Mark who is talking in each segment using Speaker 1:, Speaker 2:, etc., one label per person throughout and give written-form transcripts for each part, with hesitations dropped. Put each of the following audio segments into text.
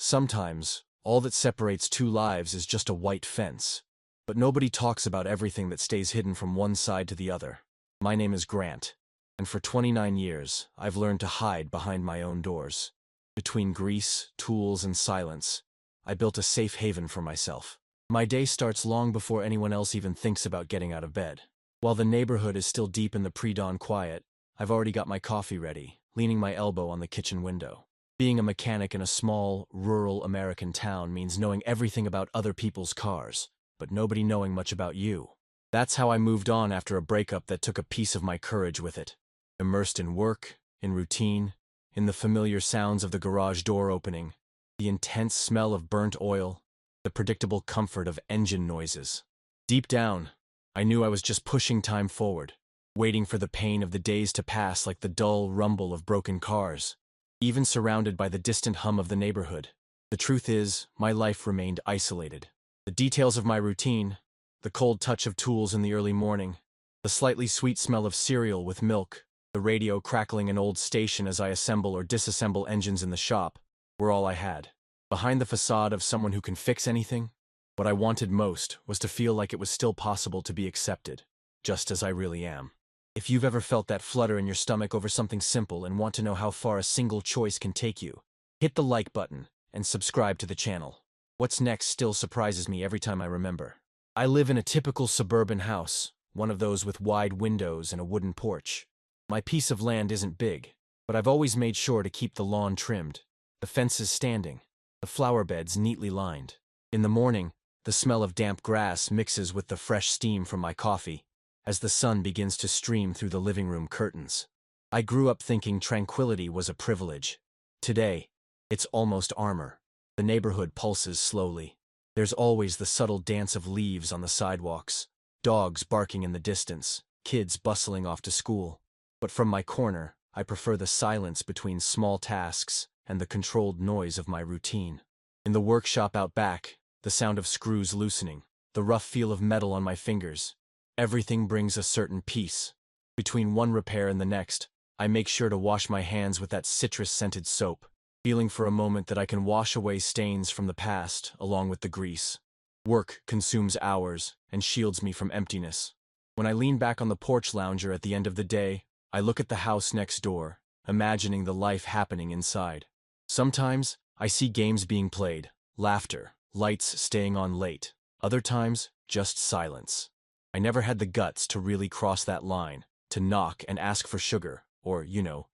Speaker 1: Sometimes, all that separates two lives is just a white fence. But nobody talks about everything that stays hidden from one side to the other. My name is Grant, and for 29 years, I've learned to hide behind my own doors. Between grease, tools, and silence, I built a safe haven for myself. My day starts long before anyone else even thinks about getting out of bed. While the neighborhood is still deep in the pre-dawn quiet, I've already got my coffee ready, leaning my elbow on the kitchen window. Being a mechanic in a small, rural American town means knowing everything about other people's cars, but nobody knowing much about you. That's how I moved on after a breakup that took a piece of my courage with it. Immersed in work, in routine, in the familiar sounds of the garage door opening, the intense smell of burnt oil, the predictable comfort of engine noises. Deep down, I knew I was just pushing time forward, waiting for the pain of the days to pass like the dull rumble of broken cars. Even surrounded by the distant hum of the neighborhood, the truth is, my life remained isolated. The details of my routine, the cold touch of tools in the early morning, the slightly sweet smell of cereal with milk, the radio crackling an old station as I assemble or disassemble engines in the shop, were all I had. Behind the facade of someone who can fix anything, what I wanted most was to feel like it was still possible to be accepted, just as I really am. If you've ever felt that flutter in your stomach over something simple and want to know how far a single choice can take you, hit the like button and subscribe to the channel. What's next still surprises me every time I remember. I live in a typical suburban house, one of those with wide windows and a wooden porch. My piece of land isn't big, but I've always made sure to keep the lawn trimmed, the fences standing, the flower beds neatly lined. In the morning, the smell of damp grass mixes with the fresh steam from my coffee, as the sun begins to stream through the living room curtains. I grew up thinking tranquility was a privilege. Today, it's almost armor. The neighborhood pulses slowly. There's always the subtle dance of leaves on the sidewalks, dogs barking in the distance, kids bustling off to school. But from my corner, I prefer the silence between small tasks and the controlled noise of my routine. In the workshop out back, the sound of screws loosening, the rough feel of metal on my fingers, everything brings a certain peace. Between one repair and the next, I make sure to wash my hands with that citrus-scented soap, feeling for a moment that I can wash away stains from the past along with the grease. Work consumes hours and shields me from emptiness. When I lean back on the porch lounger at the end of the day, I look at the house next door, imagining the life happening inside. Sometimes, I see games being played, laughter, lights staying on late. Other times, just silence. I never had the guts to really cross that line, to knock and ask for sugar, or,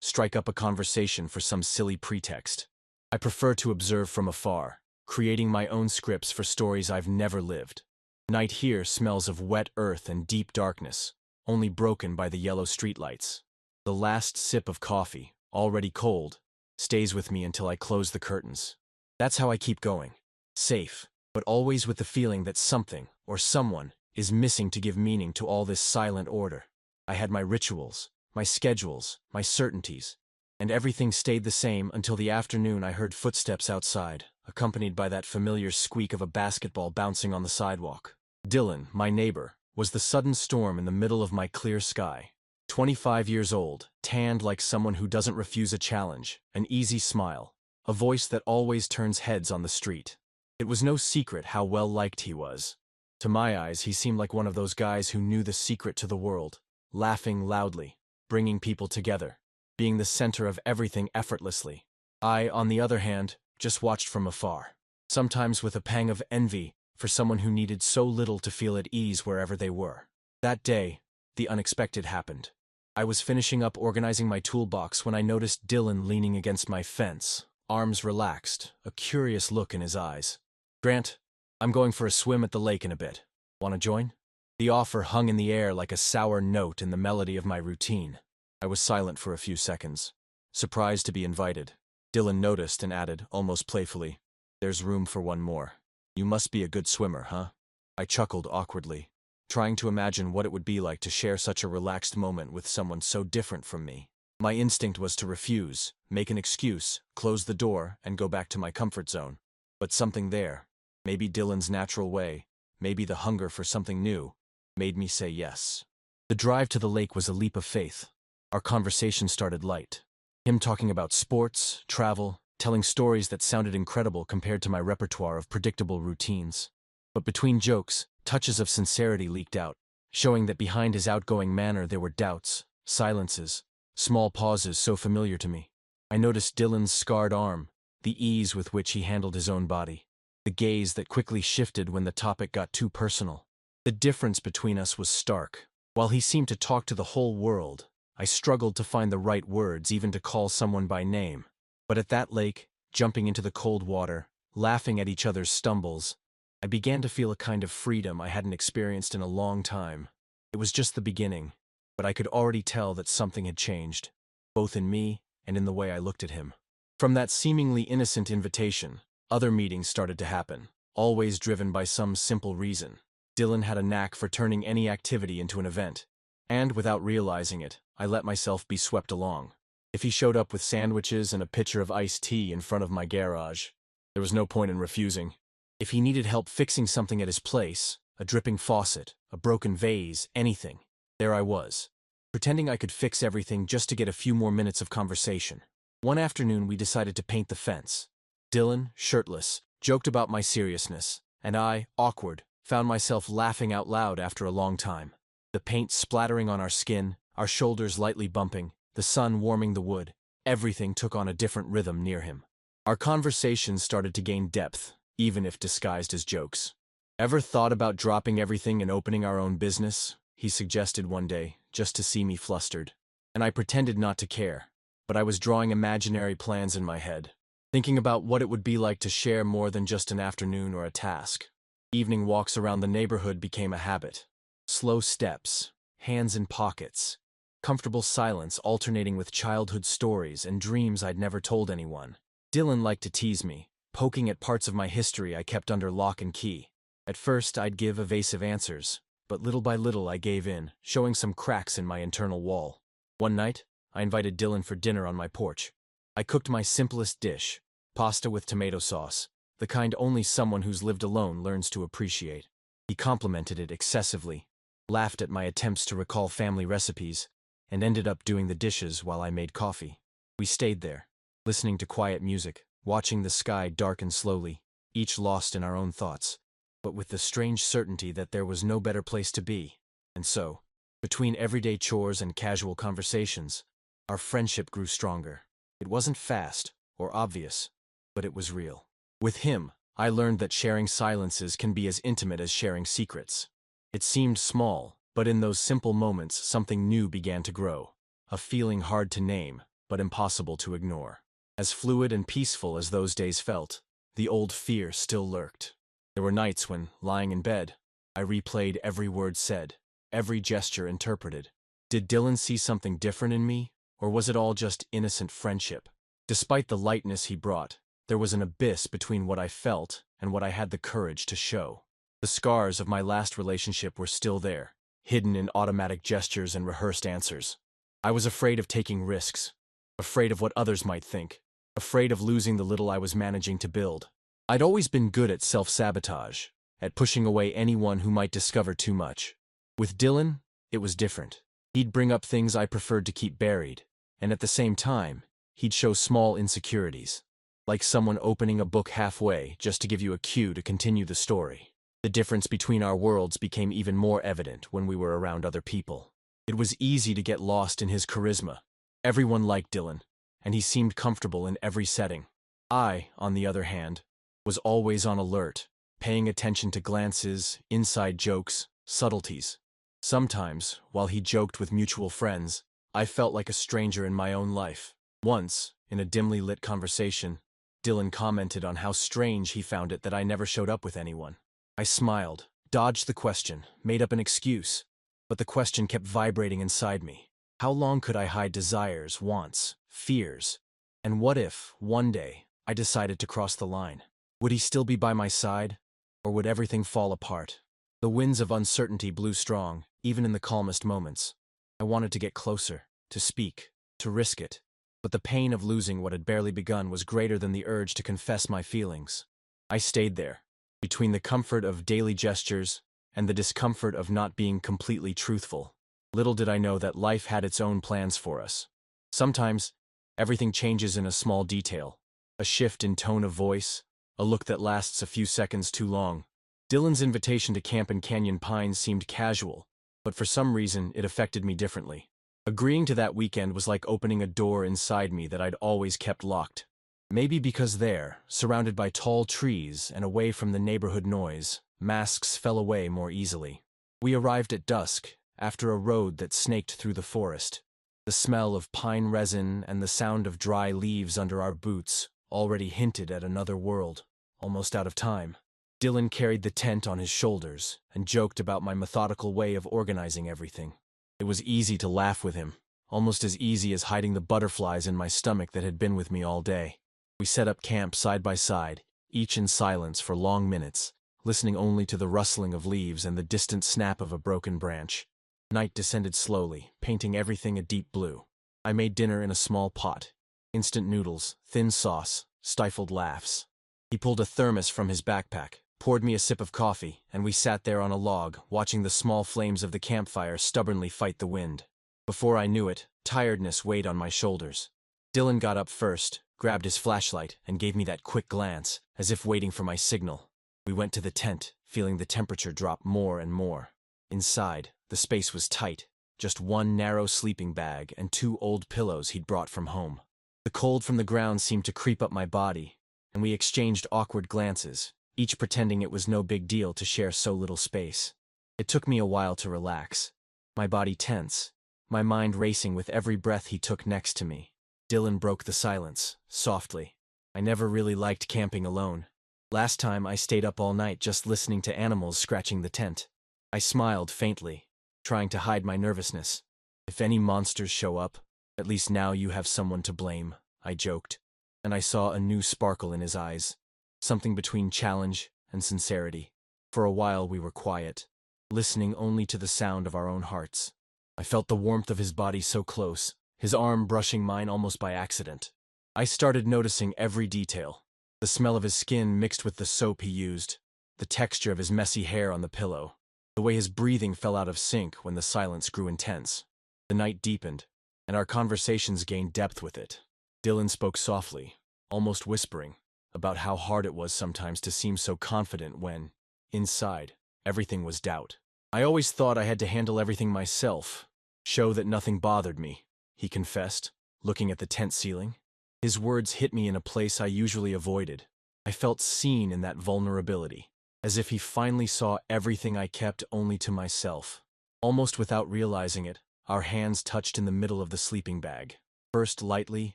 Speaker 1: strike up a conversation for some silly pretext. I prefer to observe from afar, creating my own scripts for stories I've never lived. Night here smells of wet earth and deep darkness, only broken by the yellow streetlights. The last sip of coffee, already cold, stays with me until I close the curtains. That's how I keep going. Safe, but always with the feeling that something, or someone, is missing to give meaning to all this silent order. I had my rituals, my schedules, my certainties, and everything stayed the same until the afternoon I heard footsteps outside, accompanied by that familiar squeak of a basketball bouncing on the sidewalk. Dylan, my neighbor, was the sudden storm in the middle of my clear sky. 25 years old, tanned like someone who doesn't refuse a challenge, an easy smile, a voice that always turns heads on the street. It was no secret how well-liked he was. To my eyes, he seemed like one of those guys who knew the secret to the world, laughing loudly, bringing people together, being the center of everything effortlessly. I, on the other hand, just watched from afar, sometimes with a pang of envy for someone who needed so little to feel at ease wherever they were. That day, the unexpected happened. I was finishing up organizing my toolbox when I noticed Dylan leaning against my fence, arms relaxed, a curious look in his eyes. "Grant, I'm going for a swim at the lake in a bit. Want to join?" The offer hung in the air like a sour note in the melody of my routine. I was silent for a few seconds, surprised to be invited. Dylan noticed and added, almost playfully, "There's room for one more. You must be a good swimmer, huh?" I chuckled awkwardly, trying to imagine what it would be like to share such a relaxed moment with someone so different from me. My instinct was to refuse, make an excuse, close the door, and go back to my comfort zone. But something there, maybe Dylan's natural way, maybe the hunger for something new, made me say yes. The drive to the lake was a leap of faith. Our conversation started light. Him talking about sports, travel, telling stories that sounded incredible compared to my repertoire of predictable routines. But between jokes, touches of sincerity leaked out, showing that behind his outgoing manner there were doubts, silences, small pauses so familiar to me. I noticed Dylan's scarred arm, the ease with which he handled his own body, the gaze that quickly shifted when the topic got too personal. The difference between us was stark. While he seemed to talk to the whole world, I struggled to find the right words even to call someone by name. But at that lake, jumping into the cold water, laughing at each other's stumbles, I began to feel a kind of freedom I hadn't experienced in a long time. It was just the beginning, but I could already tell that something had changed, both in me and in the way I looked at him. From that seemingly innocent invitation, other meetings started to happen, always driven by some simple reason. Dylan had a knack for turning any activity into an event, and without realizing it, I let myself be swept along. If he showed up with sandwiches and a pitcher of iced tea in front of my garage, there was no point in refusing. If he needed help fixing something at his place, a dripping faucet, a broken vase, anything, there I was, pretending I could fix everything just to get a few more minutes of conversation. One afternoon we decided to paint the fence. Dylan, shirtless, joked about my seriousness, and I, awkward, found myself laughing out loud after a long time. The paint splattering on our skin, our shoulders lightly bumping, the sun warming the wood, everything took on a different rhythm near him. Our conversations started to gain depth, even if disguised as jokes. "Ever thought about dropping everything and opening our own business?" he suggested one day, just to see me flustered. And I pretended not to care, but I was drawing imaginary plans in my head, thinking about what it would be like to share more than just an afternoon or a task. Evening walks around the neighborhood became a habit. Slow steps, hands in pockets, comfortable silence alternating with childhood stories and dreams I'd never told anyone. Dylan liked to tease me, poking at parts of my history I kept under lock and key. At first I'd give evasive answers, but little by little I gave in, showing some cracks in my internal wall. One night, I invited Dylan for dinner on my porch. I cooked my simplest dish, pasta with tomato sauce, the kind only someone who's lived alone learns to appreciate. He complimented it excessively, laughed at my attempts to recall family recipes, and ended up doing the dishes while I made coffee. We stayed there, listening to quiet music, watching the sky darken slowly, each lost in our own thoughts, but with the strange certainty that there was no better place to be. And so, between everyday chores and casual conversations, our friendship grew stronger. It wasn't fast or obvious, but it was real. With him, I learned that sharing silences can be as intimate as sharing secrets. It seemed small, but in those simple moments something new began to grow, a feeling hard to name, but impossible to ignore. As fluid and peaceful as those days felt, the old fear still lurked. There were nights when, lying in bed, I replayed every word said, every gesture interpreted. Did Dylan see something different in me, or was it all just innocent friendship? Despite the lightness he brought, there was an abyss between what I felt and what I had the courage to show. The scars of my last relationship were still there, hidden in automatic gestures and rehearsed answers. I was afraid of taking risks, afraid of what others might think, afraid of losing the little I was managing to build. I'd always been good at self-sabotage, at pushing away anyone who might discover too much. With Dylan, it was different. He'd bring up things I preferred to keep buried, and at the same time, he'd show small insecurities, like someone opening a book halfway just to give you a cue to continue the story. The difference between our worlds became even more evident when we were around other people. It was easy to get lost in his charisma. Everyone liked Dylan, and he seemed comfortable in every setting. I, on the other hand, was always on alert, paying attention to glances, inside jokes, subtleties. Sometimes, while he joked with mutual friends, I felt like a stranger in my own life. Once, in a dimly lit conversation, Dylan commented on how strange he found it that I never showed up with anyone. I smiled, dodged the question, made up an excuse, but the question kept vibrating inside me. How long could I hide desires, wants, fears? And what if, one day, I decided to cross the line? Would he still be by my side, or would everything fall apart? The winds of uncertainty blew strong, even in the calmest moments. I wanted to get closer, to speak, to risk it. But the pain of losing what had barely begun was greater than the urge to confess my feelings. I stayed there, between the comfort of daily gestures and the discomfort of not being completely truthful. Little did I know that life had its own plans for us. Sometimes, everything changes in a small detail, A shift in tone of voice, a look that lasts a few seconds too long. Dylan's invitation to camp in Canyon Pines seemed casual, but for some reason it affected me differently. Agreeing to that weekend was like opening a door inside me that I'd always kept locked. Maybe because there, surrounded by tall trees and away from the neighborhood noise, masks fell away more easily. We arrived at dusk, after a road that snaked through the forest. The smell of pine resin and the sound of dry leaves under our boots already hinted at another world, almost out of time. Dylan carried the tent on his shoulders and joked about my methodical way of organizing everything. It was easy to laugh with him, almost as easy as hiding the butterflies in my stomach that had been with me all day. We set up camp side by side, each in silence for long minutes, listening only to the rustling of leaves and the distant snap of a broken branch. Night descended slowly, painting everything a deep blue. I made dinner in a small pot. Instant noodles, thin sauce, stifled laughs. He pulled a thermos from his backpack, poured me a sip of coffee, and we sat there on a log, watching the small flames of the campfire stubbornly fight the wind. Before I knew it, tiredness weighed on my shoulders. Dylan got up first, grabbed his flashlight, and gave me that quick glance, as if waiting for my signal. We went to the tent, feeling the temperature drop more and more. Inside, the space was tight, just one narrow sleeping bag and 2 old pillows he'd brought from home. The cold from the ground seemed to creep up my body, and we exchanged awkward glances, each pretending it was no big deal to share so little space. It took me a while to relax, my body tense, my mind racing with every breath he took next to me. Dylan broke the silence, softly. I never really liked camping alone. Last time I stayed up all night just listening to animals scratching the tent. I smiled faintly, trying to hide my nervousness. If any monsters show up, at least now you have someone to blame, I joked. And I saw a new sparkle in his eyes, something between challenge and sincerity. For a while we were quiet, listening only to the sound of our own hearts. I felt the warmth of his body so close, his arm brushing mine almost by accident. I started noticing every detail. The smell of his skin mixed with the soap he used, the texture of his messy hair on the pillow, the way his breathing fell out of sync when the silence grew intense. The night deepened, and our conversations gained depth with it. Dylan spoke softly, almost whispering, about how hard it was sometimes to seem so confident when, inside, everything was doubt. I always thought I had to handle everything myself, show that nothing bothered me, he confessed, looking at the tent ceiling. His words hit me in a place I usually avoided. I felt seen in that vulnerability, as if he finally saw everything I kept only to myself. Almost without realizing it, our hands touched in the middle of the sleeping bag, first lightly,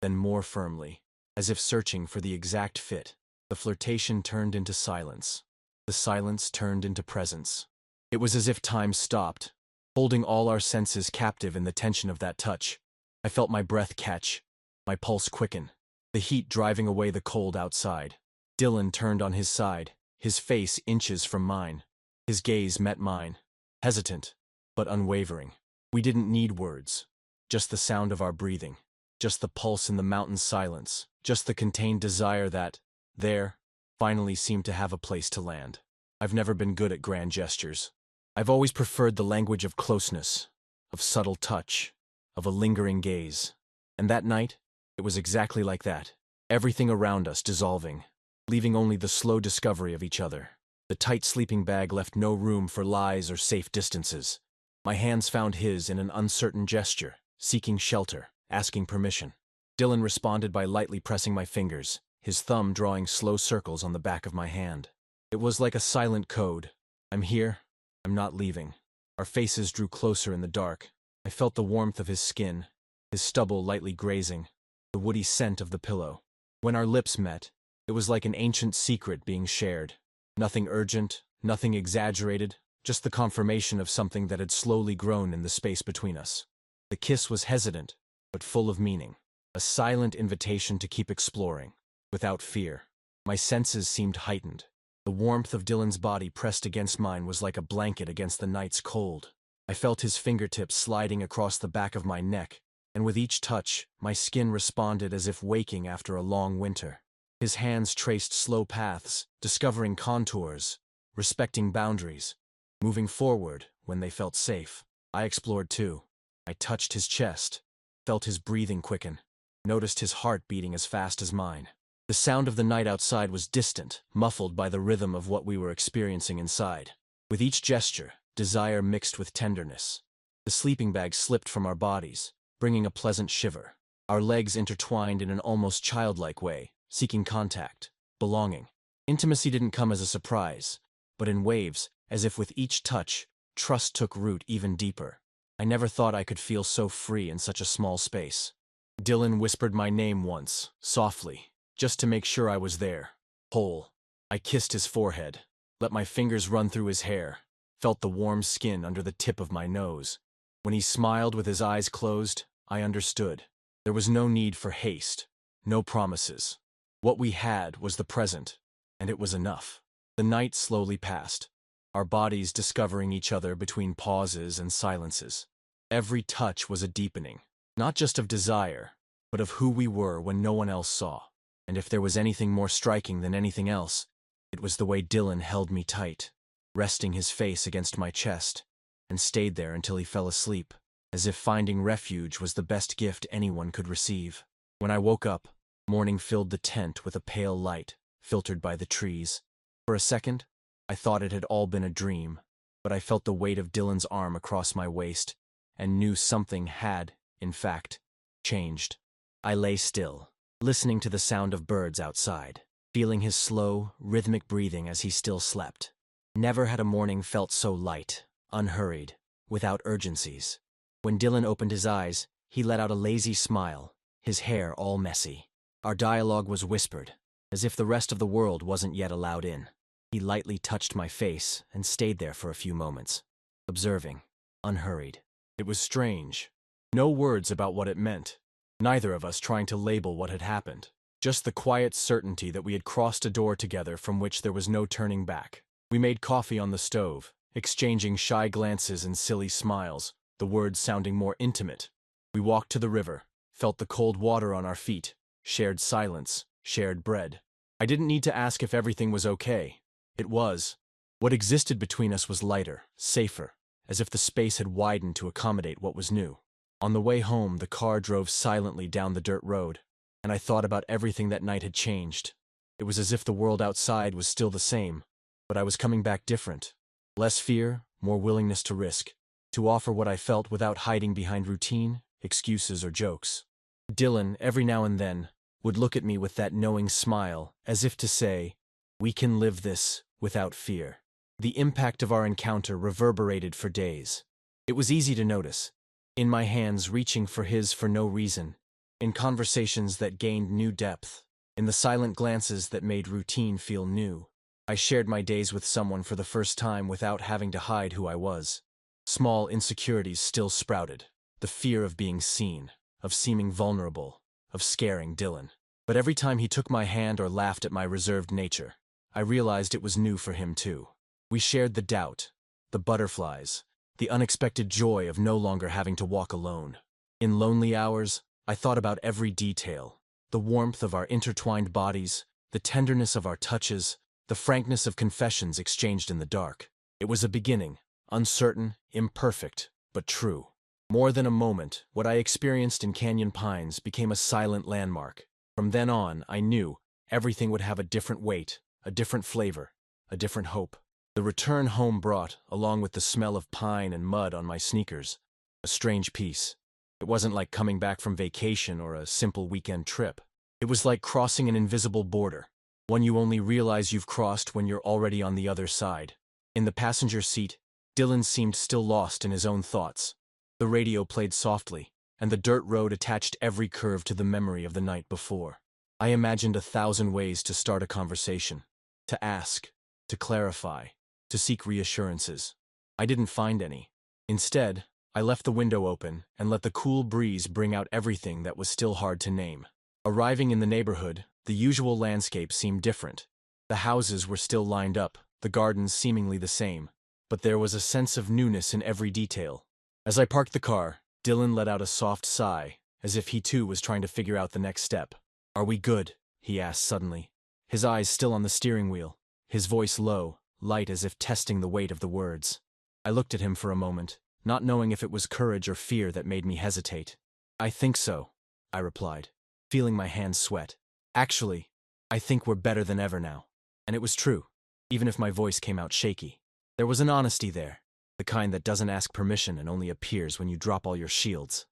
Speaker 1: then more firmly, as if searching for the exact fit. The flirtation turned into silence. The silence turned into presence. It was as if time stopped, holding all our senses captive in the tension of that touch. I felt my breath catch, my pulse quicken, the heat driving away the cold outside. Dylan turned on his side, his face inches from mine. His gaze met mine, hesitant, but unwavering. We didn't need words, just the sound of our breathing, just the pulse in the mountain silence, just the contained desire that, there, finally seemed to have a place to land. I've never been good at grand gestures. I've always preferred the language of closeness, of subtle touch, of a lingering gaze. And that night, it was exactly like that. Everything around us dissolving, leaving only the slow discovery of each other. The tight sleeping bag left no room for lies or safe distances. My hands found his in an uncertain gesture, seeking shelter, asking permission. Dylan responded by lightly pressing my fingers, his thumb drawing slow circles on the back of my hand. It was like a silent code. I'm here, I'm not leaving. Our faces drew closer in the dark. I felt the warmth of his skin, his stubble lightly grazing, the woody scent of the pillow. When our lips met, it was like an ancient secret being shared. Nothing urgent, nothing exaggerated, just the confirmation of something that had slowly grown in the space between us. The kiss was hesitant, but full of meaning. A silent invitation to keep exploring, without fear. My senses seemed heightened. The warmth of Dylan's body pressed against mine was like a blanket against the night's cold. I felt his fingertips sliding across the back of my neck, and with each touch, my skin responded as if waking after a long winter. His hands traced slow paths, discovering contours, respecting boundaries, moving forward when they felt safe. I explored too. I touched his chest, felt his breathing quicken, noticed his heart beating as fast as mine. The sound of the night outside was distant, muffled by the rhythm of what we were experiencing inside. With each gesture, desire mixed with tenderness. The sleeping bag slipped from our bodies, bringing a pleasant shiver. Our legs intertwined in an almost childlike way, seeking contact, belonging. Intimacy didn't come as a surprise, but in waves, as if with each touch, trust took root even deeper. I never thought I could feel so free in such a small space. Dylan whispered my name once, softly, just to make sure I was there, whole. I kissed his forehead, let my fingers run through his hair, felt the warm skin under the tip of my nose. When he smiled with his eyes closed, I understood. There was no need for haste, no promises. What we had was the present, and it was enough. The night slowly passed, our bodies discovering each other between pauses and silences. Every touch was a deepening, not just of desire, but of who we were when no one else saw. And if there was anything more striking than anything else, it was the way Dylan held me tight, resting his face against my chest, and stayed there until he fell asleep, as if finding refuge was the best gift anyone could receive. When I woke up, morning filled the tent with a pale light, filtered by the trees. For a second, I thought it had all been a dream, but I felt the weight of Dylan's arm across my waist, and knew something had, in fact, changed. I lay still, listening to the sound of birds outside, feeling his slow, rhythmic breathing as he still slept. Never had a morning felt so light, unhurried, without urgencies. When Dylan opened his eyes, he let out a lazy smile, his hair all messy. Our dialogue was whispered, as if the rest of the world wasn't yet allowed in. He lightly touched my face and stayed there for a few moments, observing, unhurried. It was strange. No words about what it meant. Neither of us trying to label what had happened. Just the quiet certainty that we had crossed a door together from which there was no turning back. We made coffee on the stove, exchanging shy glances and silly smiles, the words sounding more intimate. We walked to the river, felt the cold water on our feet, shared silence, shared bread. I didn't need to ask if everything was okay. It was. What existed between us was lighter, safer, as if the space had widened to accommodate what was new. On the way home, the car drove silently down the dirt road, and I thought about everything that night had changed. It was as if the world outside was still the same, but I was coming back different. Less fear, more willingness to risk, to offer what I felt without hiding behind routine, excuses, or jokes. Dylan, every now and then, would look at me with that knowing smile, as if to say, "We can live this without fear." The impact of our encounter reverberated for days. It was easy to notice, in my hands reaching for his for no reason, in conversations that gained new depth, in the silent glances that made routine feel new. I shared my days with someone for the first time without having to hide who I was. Small insecurities still sprouted, the fear of being seen, of seeming vulnerable, of scaring Dylan. But every time he took my hand or laughed at my reserved nature, I realized it was new for him too. We shared the doubt, the butterflies, the unexpected joy of no longer having to walk alone. In lonely hours, I thought about every detail, the warmth of our intertwined bodies, the tenderness of our touches, the frankness of confessions exchanged in the dark. It was a beginning, uncertain, imperfect, but true. More than a moment, what I experienced in Canyon Pines became a silent landmark. From then on, I knew everything would have a different weight, a different flavor, a different hope. The return home brought, along with the smell of pine and mud on my sneakers, a strange peace. It wasn't like coming back from vacation or a simple weekend trip. It was like crossing an invisible border, one you only realize you've crossed when you're already on the other side. In the passenger seat, Dylan seemed still lost in his own thoughts. The radio played softly, and the dirt road attached every curve to the memory of the night before. I imagined 1,000 ways to start a conversation, to ask, to clarify, to seek reassurances. I didn't find any. Instead, I left the window open and let the cool breeze bring out everything that was still hard to name. Arriving in the neighborhood, the usual landscape seemed different. The houses were still lined up, the gardens seemingly the same, but there was a sense of newness in every detail. As I parked the car, Dylan let out a soft sigh, as if he too was trying to figure out the next step. "Are we good?" he asked suddenly, his eyes still on the steering wheel, his voice low, light as if testing the weight of the words. I looked at him for a moment, not knowing if it was courage or fear that made me hesitate. "I think so," I replied, feeling my hands sweat. "Actually, I think we're better than ever now. And it was true, even if my voice came out shaky. There was an honesty there, the kind that doesn't ask permission and only appears when you drop all your shields.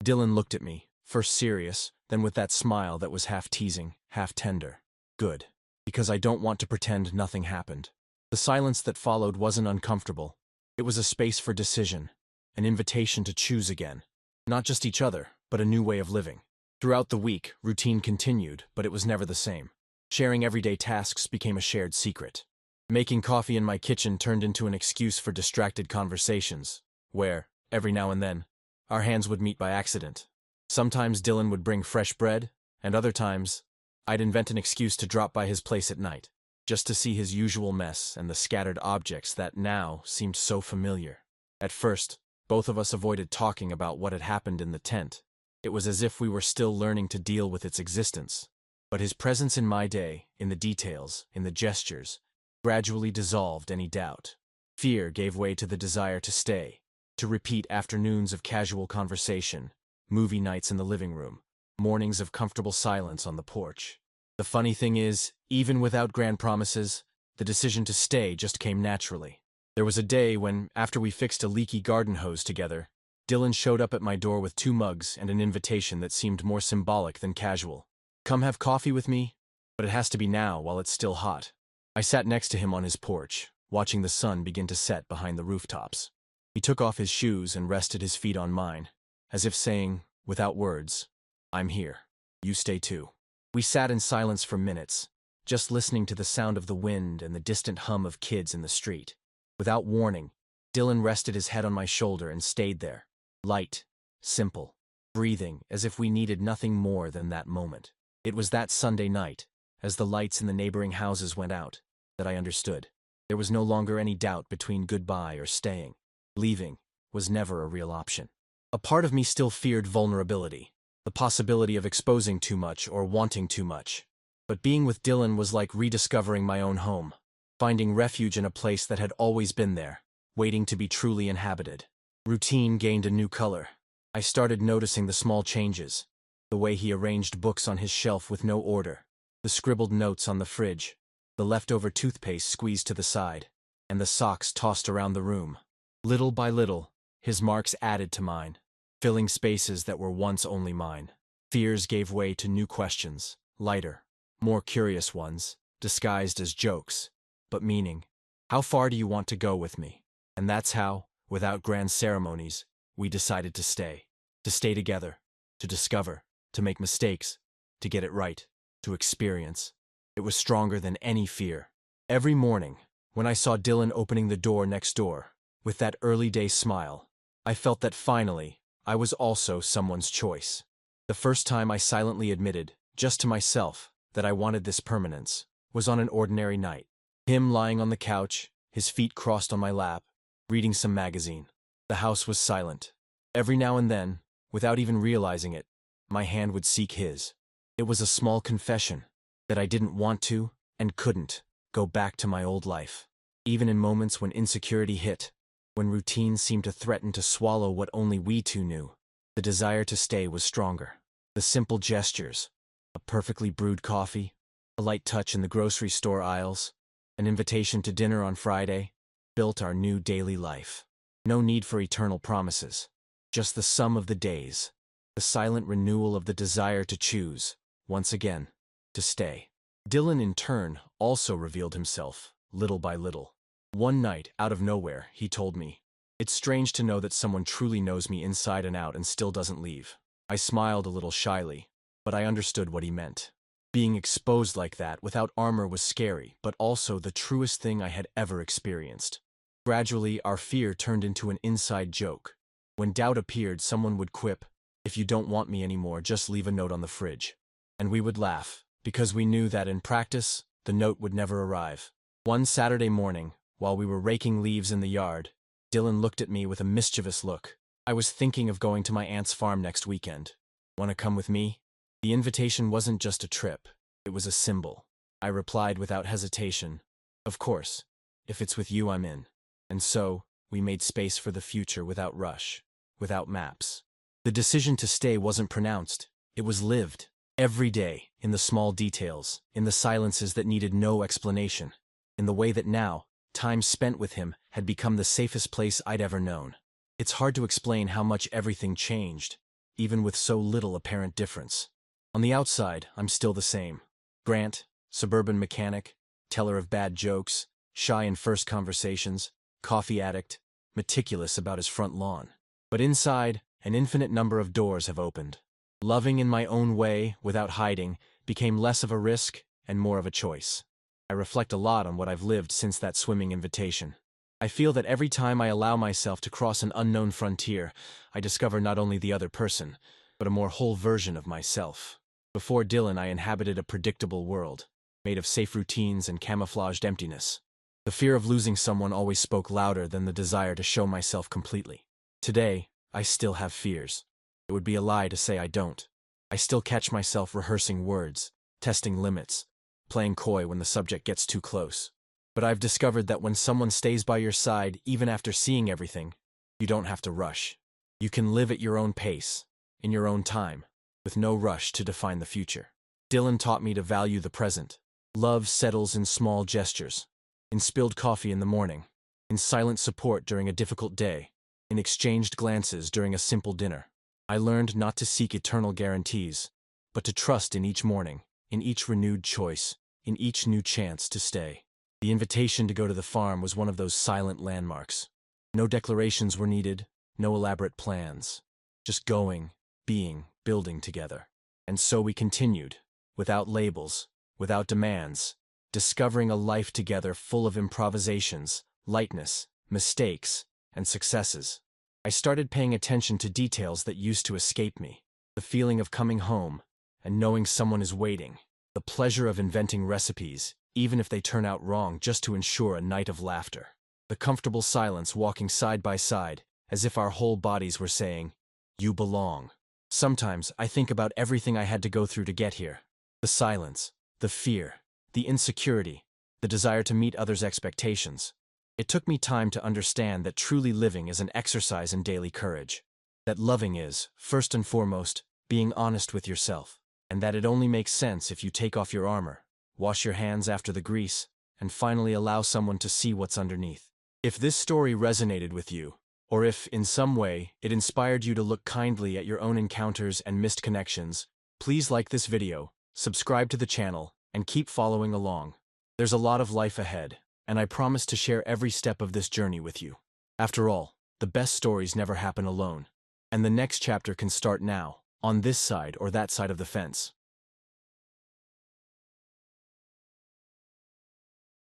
Speaker 1: Dylan looked at me, first serious, then with that smile that was half teasing, half tender. Good. Because I don't want to pretend nothing happened. The silence that followed wasn't uncomfortable. It was a space for decision, an invitation to choose again. Not just each other, but a new way of living. Throughout the week, routine continued, but it was never the same. Sharing everyday tasks became a shared secret. Making coffee in my kitchen turned into an excuse for distracted conversations, where, every now and then, our hands would meet by accident. Sometimes Dylan would bring fresh bread, and other times, I'd invent an excuse to drop by his place at night, just to see his usual mess and the scattered objects that now seemed so familiar. At first, both of us avoided talking about what had happened in the tent. It was as if we were still learning to deal with its existence. But his presence in my day, in the details, in the gestures, gradually dissolved any doubt. Fear gave way to the desire to stay, to repeat afternoons of casual conversation, movie nights in the living room, mornings of comfortable silence on the porch. The funny thing is, even without grand promises, the decision to stay just came naturally. There was a day when, after we fixed a leaky garden hose together, Dylan showed up at my door with 2 mugs and an invitation that seemed more symbolic than casual. Come have coffee with me, but it has to be now while it's still hot. I sat next to him on his porch, watching the sun begin to set behind the rooftops. He took off his shoes and rested his feet on mine, as if saying, without words, I'm here. You stay too. We sat in silence for minutes, just listening to the sound of the wind and the distant hum of kids in the street. Without warning, Dylan rested his head on my shoulder and stayed there, light, simple, breathing as if we needed nothing more than that moment. It was that Sunday night, as the lights in the neighboring houses went out, that I understood. There was no longer any doubt between goodbye or staying. Leaving was never a real option. A part of me still feared vulnerability, the possibility of exposing too much or wanting too much. But being with Dylan was like rediscovering my own home, finding refuge in a place that had always been there, waiting to be truly inhabited. Routine gained a new color. I started noticing the small changes, the way he arranged books on his shelf with no order, the scribbled notes on the fridge, the leftover toothpaste squeezed to the side, and the socks tossed around the room. Little by little, his marks added to mine, filling spaces that were once only mine. Fears gave way to new questions, lighter, more curious ones, disguised as jokes, but meaning. How far do you want to go with me? And that's how, without grand ceremonies, we decided to stay. To stay together, to discover, to make mistakes, to get it right, to experience. It was stronger than any fear. Every morning, when I saw Dylan opening the door next door, with that early day smile, I felt that finally, I was also someone's choice. The first time I silently admitted, just to myself, that I wanted this permanence, was on an ordinary night. Him lying on the couch, his feet crossed on my lap, reading some magazine. The house was silent. Every now and then, without even realizing it, my hand would seek his. It was a small confession that I didn't want to, and couldn't, go back to my old life. Even in moments when insecurity hit, when routine seemed to threaten to swallow what only we two knew, the desire to stay was stronger. The simple gestures, a perfectly brewed coffee, a light touch in the grocery store aisles, an invitation to dinner on Friday, built our new daily life. No need for eternal promises, just the sum of the days, the silent renewal of the desire to choose, once again, to stay. Dylan, in turn, also revealed himself, little by little. One night, out of nowhere, he told me, "It's strange to know that someone truly knows me inside and out and still doesn't leave." I smiled a little shyly, but I understood what he meant. Being exposed like that, without armor, was scary, but also the truest thing I had ever experienced. Gradually, our fear turned into an inside joke. When doubt appeared, someone would quip, "If you don't want me anymore, just leave a note on the fridge." And we would laugh, because we knew that in practice, the note would never arrive. One Saturday morning, while we were raking leaves in the yard, Dylan looked at me with a mischievous look. "I was thinking of going to my aunt's farm next weekend. Want to come with me?" The invitation wasn't just a trip, it was a symbol. I replied without hesitation, "Of course, if it's with you, I'm in." And so, we made space for the future without rush, without maps. The decision to stay wasn't pronounced, it was lived. Every day, in the small details, in the silences that needed no explanation, in the way that now, time spent with him had become the safest place I'd ever known. It's hard to explain how much everything changed, even with so little apparent difference. On the outside, I'm still the same. Grant, suburban mechanic, teller of bad jokes, shy in first conversations, coffee addict, meticulous about his front lawn. But inside, an infinite number of doors have opened. Loving in my own way, without hiding, became less of a risk and more of a choice. I reflect a lot on what I've lived since that swimming invitation. I feel that every time I allow myself to cross an unknown frontier, I discover not only the other person, but a more whole version of myself. Before Dylan, I inhabited a predictable world, made of safe routines and camouflaged emptiness. The fear of losing someone always spoke louder than the desire to show myself completely. Today, I still have fears. It would be a lie to say I don't. I still catch myself rehearsing words, testing limits, playing coy when the subject gets too close. But I've discovered that when someone stays by your side, even after seeing everything, you don't have to rush. You can live at your own pace, in your own time, with no rush to define the future. Dylan taught me to value the present. Love settles in small gestures, in spilled coffee in the morning, in silent support during a difficult day, in exchanged glances during a simple dinner. I learned not to seek eternal guarantees, but to trust in each morning, in each renewed choice, in each new chance to stay. The invitation to go to the farm was one of those silent landmarks. No declarations were needed, no elaborate plans. Just going, being, building together. And so we continued, without labels, without demands, discovering a life together full of improvisations, lightness, mistakes, and successes. I started paying attention to details that used to escape me. The feeling of coming home and knowing someone is waiting. The pleasure of inventing recipes, even if they turn out wrong, just to ensure a night of laughter. The comfortable silence walking side by side, as if our whole bodies were saying, "You belong." Sometimes I think about everything I had to go through to get here. The silence, the fear, the insecurity, the desire to meet others' expectations. It took me time to understand that truly living is an exercise in daily courage. That loving is, first and foremost, being honest with yourself. And that it only makes sense if you take off your armor, wash your hands after the grease, and finally allow someone to see what's underneath. If this story resonated with you, or if, in some way, it inspired you to look kindly at your own encounters and missed connections, please like this video, subscribe to the channel, and keep following along. There's a lot of life ahead, and I promise to share every step of this journey with you. After all, the best stories never happen alone. And the next chapter can start now, on this side or that side of the fence.